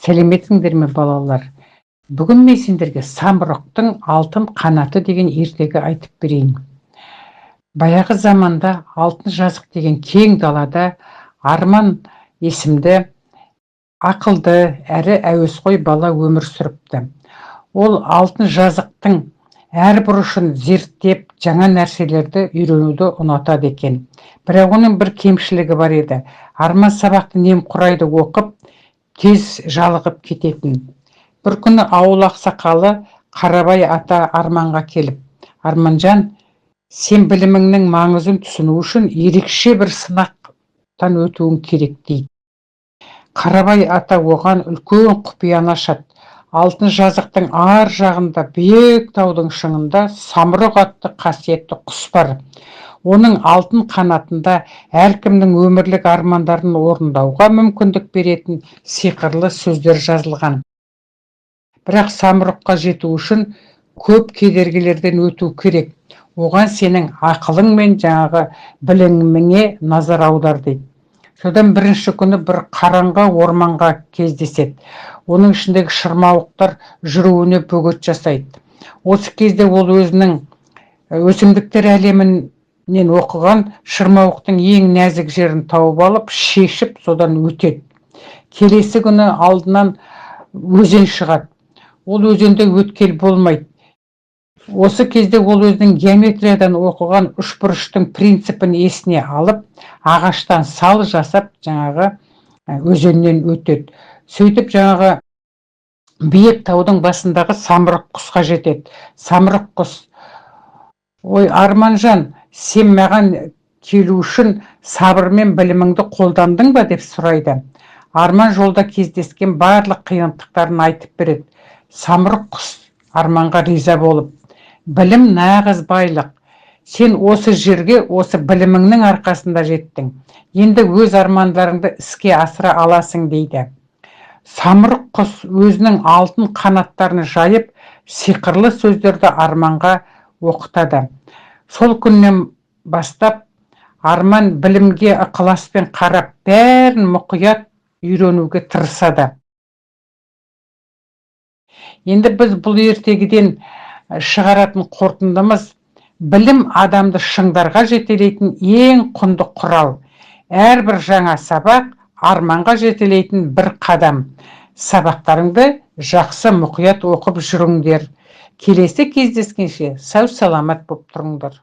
Сәлеметсіңдер ме балалар? Бүгін мен сендерге самұрықтың алтын қанаты деген ертегі айтып берейін. Баяғы заманда алтын жазық деген кең далада Арман есімді ақылды әрі әуесқой бала өмір сүріпті. Ол алтын жазықтың әр бұрышын зерттеп, жаңа нәрселерді үйренуді ұнатады екен. Бірақ оның бір кемшілігі бар еді. Арман сабақты немқұрайды оқып, тез жалығып кететін. Бір күні ауыл ақсақалы Қарабай ата Арманға келіп: "Арманжан, сен біліміңнің маңызын түсіну үшін ерекше бір сынақтан өтуің керек" дейді. Қарабай ата оған үлкен құпияны ашады. Алтын жазықтың ар жағында, биік таудың шыңында самұрық атты қасиетті құс бар. Оның алтын қанатында әркімнің өмірлік армандарын орындауға мүмкіндік беретін сиқырлы сөздер жазылған. Бірақ самұрыққа жету үшін көп кедергілерден өту керек. Оған сенің ақылың мен біліміңе назар аудар дейді. Содан бірінші күні бір қараңғы орманға кездеседі. Оның ішіндегі шырмауықтар жүруіне бөгет жасайды. Осы кезде ол өзінің өсімдіктер әлемінен оқыған шырмауықтың ең нәзік жерін тауып алып, шешіп, содан өтеді. Келесі күні алдынан өзен шығады. Ол өзенде өткел болмайды. Осы кезде ол өзінің геометриядан оқыған үшбұрыштың принципін есіне алып, ағаштан сал жасап, өзеннен өтеді. Сөйтіп биік таудың басындағы самұрық құсқа жетеді. Самұрық құс: "Ой, Арманжан, сен маған келу үшін сабыр мен біліміңді қолдандың ба?" деп сұрайды. Арман жолда кездескен барлық қиындықтарын айтып береді. Самұрық құс Арманға риза болып: "Білім нағыз байлық. Сен осы жерге осы біліміңнің арқасында жеттің. Енді өз армандарыңды іске асыра аласың" дейді. Самұрық құс өзінің алтын қанаттарын жайып, сиқырлы сөздерді Арманға оқытады. Сол күннен бастап Арман білімге ықыласпен қарап, бәрін мұқият үйренуге тырысады. Енді біз бұл ертегіден шығаратын қорытындымыз: білім адамды шыңдарға жетелейтін ең құнды құрал. Әрбір жаңа сабақ арманға жетелейтін бір қадам. Сабақтарыңды жақсы мұқият оқып жүріңдер. Келесі кездескенше сау саламат болып тұрыңдар.